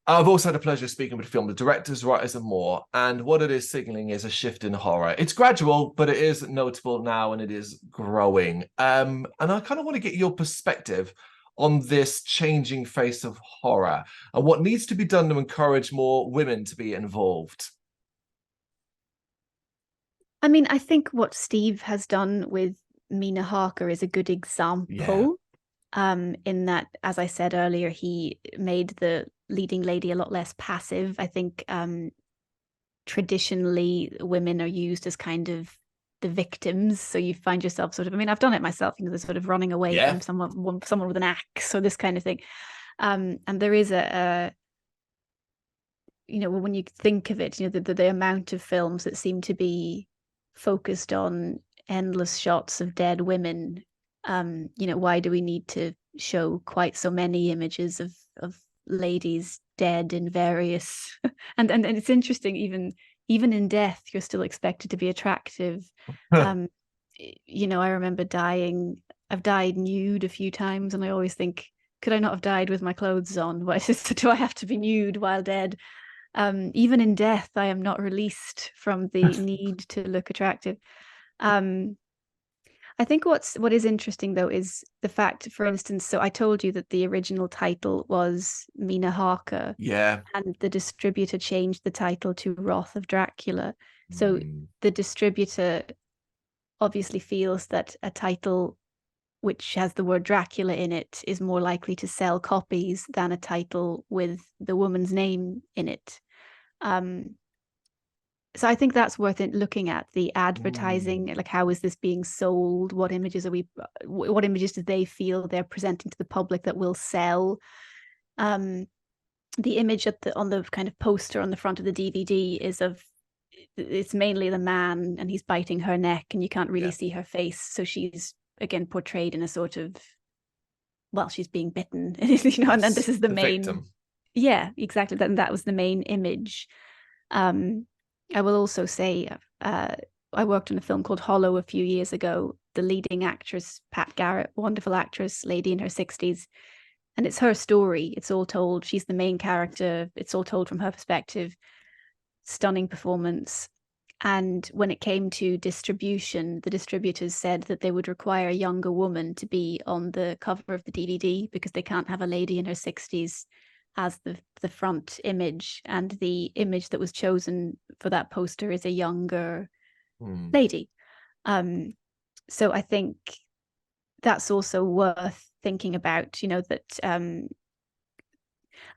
I've also had the pleasure of speaking with the film, the directors, writers, and more. And what it is signaling is a shift in horror. It's gradual, but it is notable now and it is growing. And I kind of want to get your perspective on this changing face of horror and what needs to be done to encourage more women to be involved. I mean, I think what Steve has done with Mina Harker is a good example. In that, as I said earlier, he made the leading lady a lot less passive. I think traditionally women are used as kind of the victims. So you find yourself sort of, I mean, I've done it myself, the sort of running away from someone with an axe or this kind of thing. And there is when you think of it, the amount of films that seem to be focused on endless shots of dead women. Why do we need to show quite so many images of ladies dead in various and it's interesting, even in death you're still expected to be attractive. I remember I've died nude a few times and I always think, could I not have died with my clothes on? Why do I have to be nude while dead? Even in death I am not released from the need to look attractive. I think what is interesting though is the fact, for instance, so I told you that the original title was Mina Harker. Yeah. And the distributor changed the title to Wrath of Dracula. So the distributor obviously feels that a title which has the word Dracula in it is more likely to sell copies than a title with the woman's name in it. So I think that's worth it looking at, the advertising, like how is this being sold? What images do they feel they're presenting to the public that will sell? The image on the kind of poster on the front of the DVD it's mainly the man and he's biting her neck and you can't really see her face. So she's again portrayed in a sort of, well, she's being bitten, and then this is the main victim. Yeah, exactly. That was the main image. I will also say I worked on a film called Hollow a few years ago. The leading actress, Pat Garrett, wonderful actress, lady in her 60s. And it's her story. It's all told. She's the main character. It's all told from her perspective. Stunning performance. And when it came to distribution, the distributors said that they would require a younger woman to be on the cover of the DVD because they can't have a lady in her 60s as the front image, and the image that was chosen for that poster is a younger lady. So I think that's also worth thinking about, that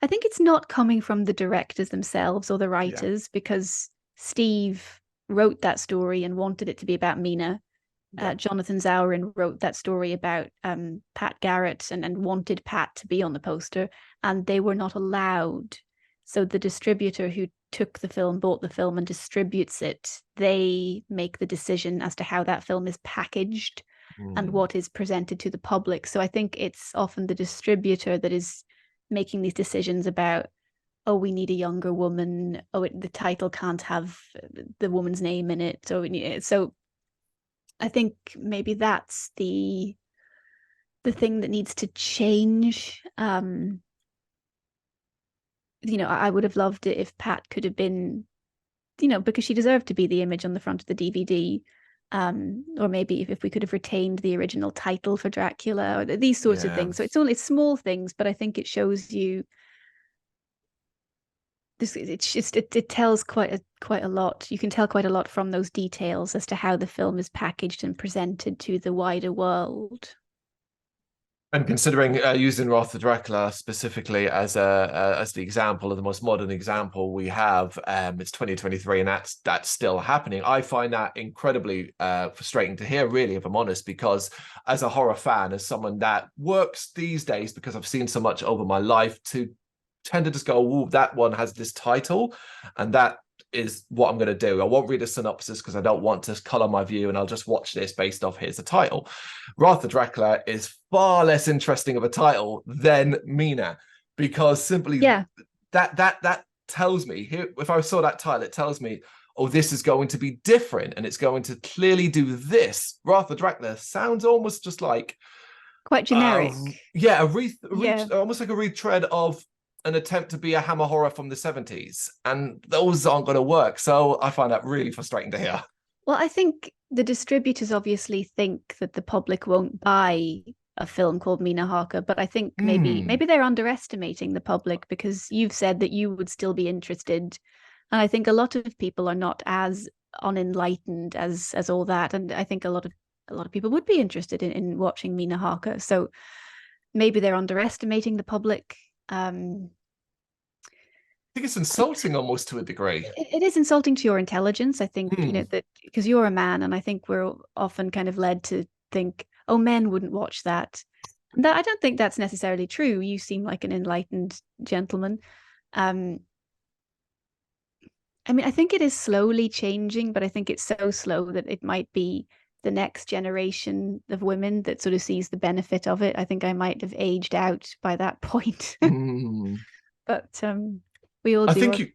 I think it's not coming from the directors themselves or the Yeah. writers, because Steve wrote that story and wanted it to be about Mina. Yeah. Jonathan Zaurin wrote that story about Pat Garrett and wanted Pat to be on the poster, and they were not allowed. So the distributor who took the film, bought the film and distributes it, they make the decision as to how that film is packaged and what is presented to the public. So I think it's often the distributor that is making these decisions about, oh, we need a younger woman. Oh, the title can't have the woman's name in it. So I think maybe that's the thing that needs to change. I would have loved it if Pat could have been, because she deserved to be the image on the front of the DVD. Or maybe if we could have retained the original title for Dracula, or these sorts of things. So it's small things, but I think it shows you this. It tells quite a lot. You can tell quite a lot from those details as to how the film is packaged and presented to the wider world. And considering using Wrath of Dracula specifically as the example, of the most modern example we have, it's 2023, and that's still happening. I find that incredibly frustrating to hear, really, if I'm honest, because as a horror fan, as someone that works these days, because I've seen so much over my life, to tend to just go, "Ooh, that one has this title," and that is what I'm going to do. I won't read a synopsis because I don't want to color my view, and I'll just watch this based off here's the title. Wrath of Dracula is far less interesting of a title than Mina, because simply that tells me, here, if I saw that title, it tells me, oh, this is going to be different and it's going to clearly do this. Wrath of Dracula sounds almost just like quite generic. Almost like a retread of an attempt to be a Hammer horror from the 70s, and those aren't going to work. So I find that really frustrating to hear. Well, I think the distributors obviously think that the public won't buy a film called Mina Harker, but I think maybe they're underestimating the public, because you've said that you would still be interested, and I think a lot of people are not as unenlightened as all that, and I think a lot of people would be interested in watching Mina Harker. So maybe they're underestimating the public. I think it's insulting almost to a degree. It is insulting to your intelligence. I think, that because you're a man, and I think we're often kind of led to think, oh, men wouldn't watch that. And I don't think that's necessarily true. You seem like an enlightened gentleman. I think it is slowly changing, but I think it's so slow that it might be the next generation of women that sort of sees the benefit of it. I think I might have aged out by that point. But we all do.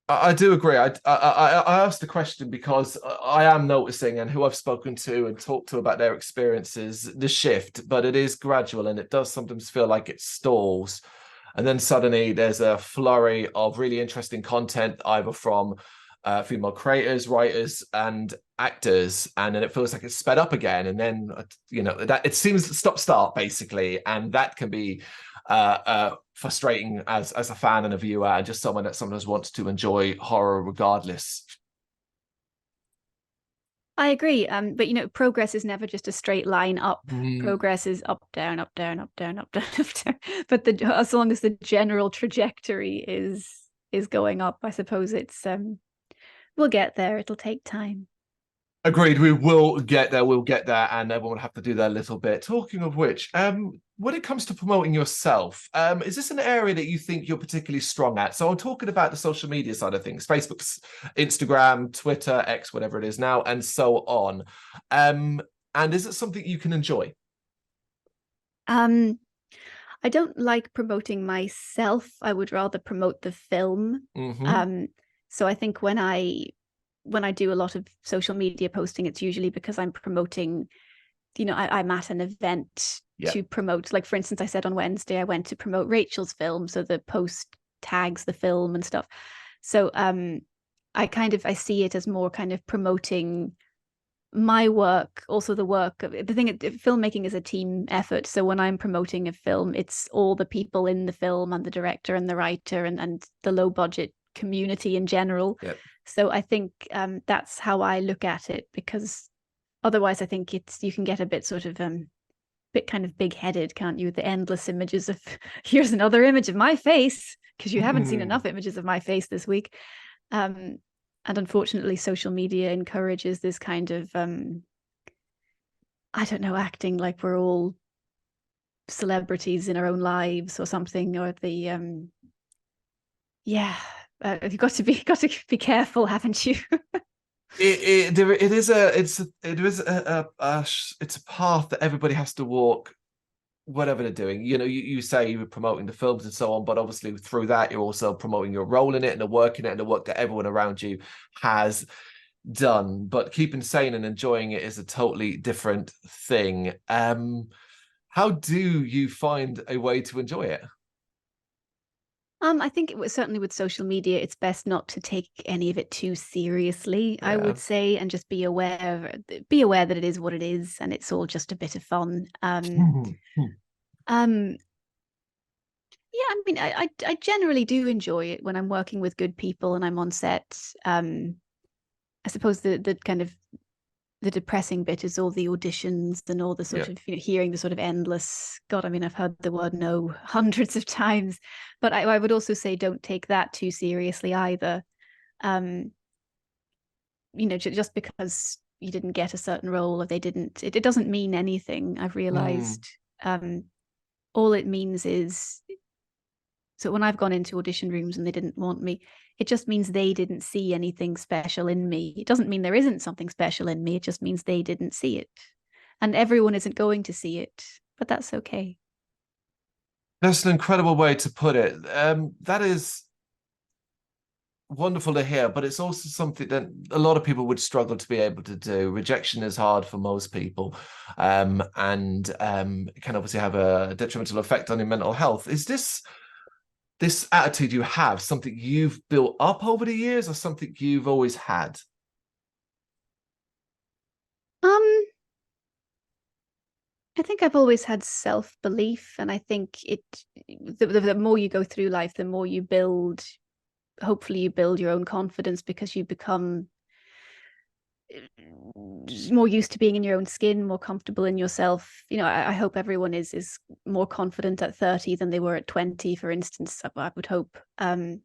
I do agree. I asked the question because I am noticing, and who I've spoken to and talked to about their experiences, the shift, but it is gradual, and it does sometimes feel like it stalls. And then suddenly there's a flurry of really interesting content, either from female creators, writers, and actors, and then it feels like it's sped up again. And then that it seems stop-start basically, and that can be frustrating as a fan and a viewer, and just someone that sometimes wants to enjoy horror regardless. I agree. But progress is never just a straight line up. Progress is up, down, up, down, up, down, up, down, up, down. But as long as the general trajectory is going up, I suppose it's we'll get there. It'll take time. Agreed. We will get there. We'll get there, and everyone will have to do their little bit. Talking of which, when it comes to promoting yourself, is this an area that you think you're particularly strong at? So I'm talking about the social media side of things: Facebook, Instagram, Twitter, X, whatever it is now, and so on. And is it something you can enjoy? I don't like promoting myself. I would rather promote the film. So I think when I do a lot of social media posting, it's usually because I'm promoting, I'm at an event to promote. Like, for instance, I said on Wednesday, I went to promote Rachel's film. So the post tags the film and stuff. So I see it as more kind of promoting my work, also the work of the thing. Filmmaking is a team effort. So when I'm promoting a film, it's all the people in the film and the director and the writer and the low budget community in general. So I think that's how I look at it, because otherwise I think you can get a bit sort of bit kind of big-headed, can't you? With the endless images of here's another image of my face, because you haven't seen enough images of my face this week. And unfortunately, social media encourages this kind of I don't know, acting like we're all celebrities in our own lives or something, or the you've got to be careful, haven't you? It is a path that everybody has to walk, whatever they're doing. You know, you say you're promoting the films and so on, but obviously through that you're also promoting your role in it and the work in it and the work that everyone around you has done. But keeping sane and enjoying it is a totally different thing. How do you find a way to enjoy it? I think it was certainly with social media, it's best not to take any of it too seriously, I Yeah. would say, and just be aware that it is what it is and it's all just a bit of fun. Um, yeah, I mean, I generally do enjoy it when I'm working with good people and I'm on set. I suppose the kind of the depressing bit is all the auditions and all the sort of, you know, hearing the sort of endless, God, I mean, I've heard the word no hundreds of times, but I would also say don't take that too seriously either. You know, just because you didn't get a certain role or they didn't, it doesn't mean anything. I've realized all it means is, so when I've gone into audition rooms and they didn't want me, it just means they didn't see anything special in me. It doesn't mean there isn't something special in me. It just means they didn't see it. And everyone isn't going to see it, but that's okay. That's an incredible way to put it. That is wonderful to hear, but it's also something that a lot of people would struggle to be able to do. Rejection is hard for most people, and it can obviously have a detrimental effect on your mental health. Is this attitude you have something you've built up over the years or something you've always had? I think I've always had self-belief, and I think the more you go through life, the more you build, hopefully you build your own confidence because you become more used to being in your own skin, more comfortable in yourself. You know, I hope everyone is more confident at 30 than they were at 20, for instance. I would hope. And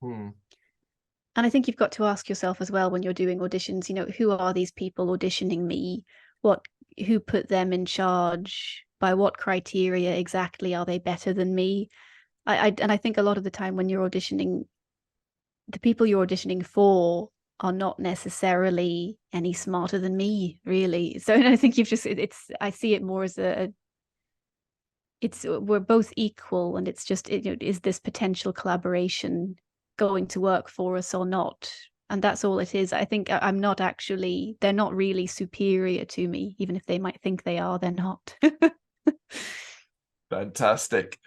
I think you've got to ask yourself as well when you're doing auditions, you know, who are these people auditioning me? Who put them in charge? By what criteria exactly are they better than me? And I think a lot of the time when you're auditioning, the people you're auditioning for are not necessarily any smarter than me, really. So I think I see it more as we're both equal, and it's just, you know, is this potential collaboration going to work for us or not? And that's all it is. I think they're not really superior to me, even if they might think they are, they're not. Fantastic.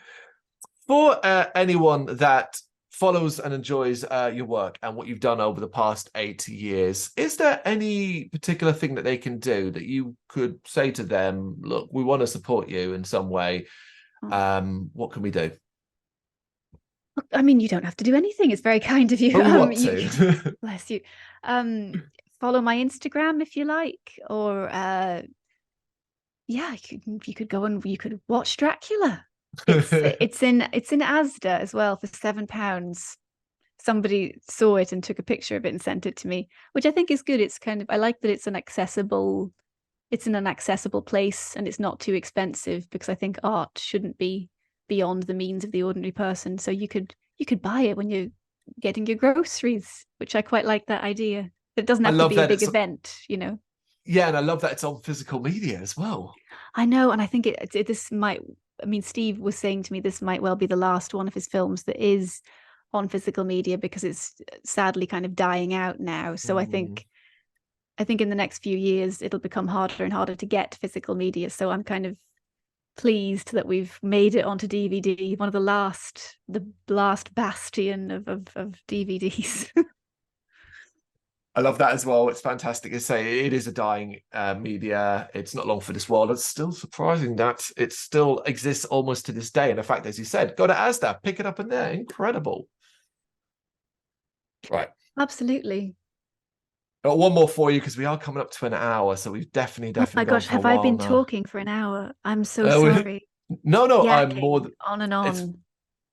For anyone that follows and enjoys your work and what you've done over the past 8 years, is there any particular thing that they can do that you could say to them, look, we want to support you in some way? What can we do? I mean, you don't have to do anything. It's very kind of you. But we want to. Bless you. Follow my Instagram if you like, or you could go and you could watch Dracula. It's in Asda as well for £7. Somebody saw it and took a picture of it and sent it to me, which I think is good. It's kind of, I like that it's in an accessible place and it's not too expensive, because I think art shouldn't be beyond the means of the ordinary person. So you could buy it when you're getting your groceries, which I quite like that idea. It doesn't have to be a big event, you know. Yeah, and I love that it's on physical media as well. I know, and I think this might, I mean, Steve was saying to me this might well be the last one of his films that is on physical media, because it's sadly kind of dying out now. So I think in the next few years it'll become harder and harder to get physical media. So I'm kind of pleased that we've made it onto DVD, one of the last bastion of DVDs. I love that as well. It's fantastic to say it is a dying media. It's not long for this world. It's still surprising that it still exists almost to this day. And in fact, as you said, go to Asda, pick it up in there. Incredible. Right. Absolutely. Got one more for you because we are coming up to an hour, so we've definitely Oh my gone gosh, for a have I while been now. talking for an hour? I'm so Uh, sorry. no, I'm more. Yakking on and It's on.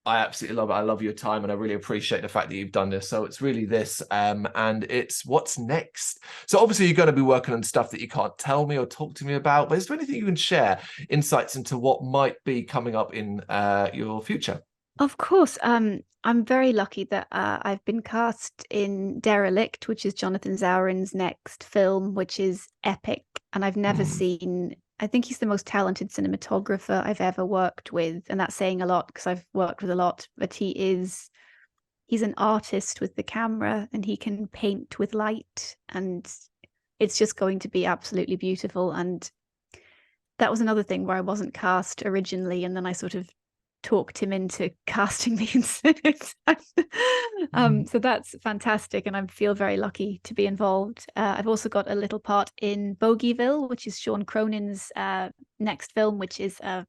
I absolutely love it. I love your time, and I really appreciate the fact that you've done this. So it's really this, and it's what's next. So obviously you're going to be working on stuff that you can't tell me or talk to me about. But is there anything you can share, insights into what might be coming up in your future? Of course, I'm very lucky that I've been cast in Derelict, which is Jonathan Zaurin's next film, which is epic. And I've never seen, I think he's the most talented cinematographer I've ever worked with. And that's saying a lot because I've worked with a lot, but he's an artist with the camera and he can paint with light. And it's just going to be absolutely beautiful. And that was another thing where I wasn't cast originally. And then I sort of talked him into casting me instead. So that's fantastic, and I feel very lucky to be involved. I've also got a little part in Bogeyville, which is Sean Cronin's next film, which is an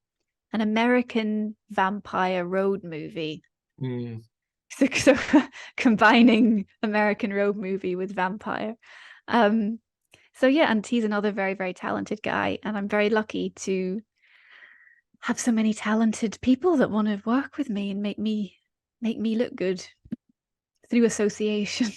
American vampire road movie. So combining American road movie with vampire. So yeah, and he's another very, very talented guy, and I'm very lucky to have so many talented people that want to work with me and make me look good through association.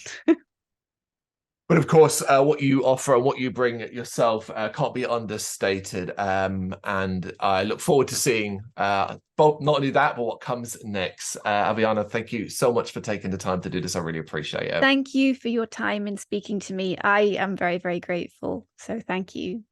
But of course, what you offer and what you bring yourself can't be understated. And I look forward to seeing both, not only that, but what comes next. Ayvianna, thank you so much for taking the time to do this. I really appreciate it. Thank you for your time in speaking to me. I am very, very grateful. So thank you.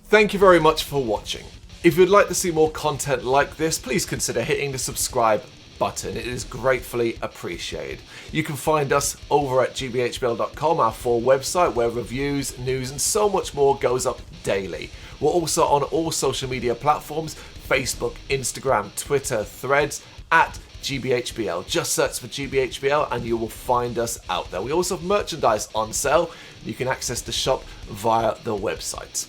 Thank you very much for watching. If you'd like to see more content like this, please consider hitting the subscribe button. It is gratefully appreciated. You can find us over at gbhbl.com, our full website where reviews, news and so much more goes up daily. We're also on all social media platforms, Facebook, Instagram, Twitter, Threads, at gbhbl. Just search for gbhbl and you will find us out there. We also have merchandise on sale. You can access the shop via the website.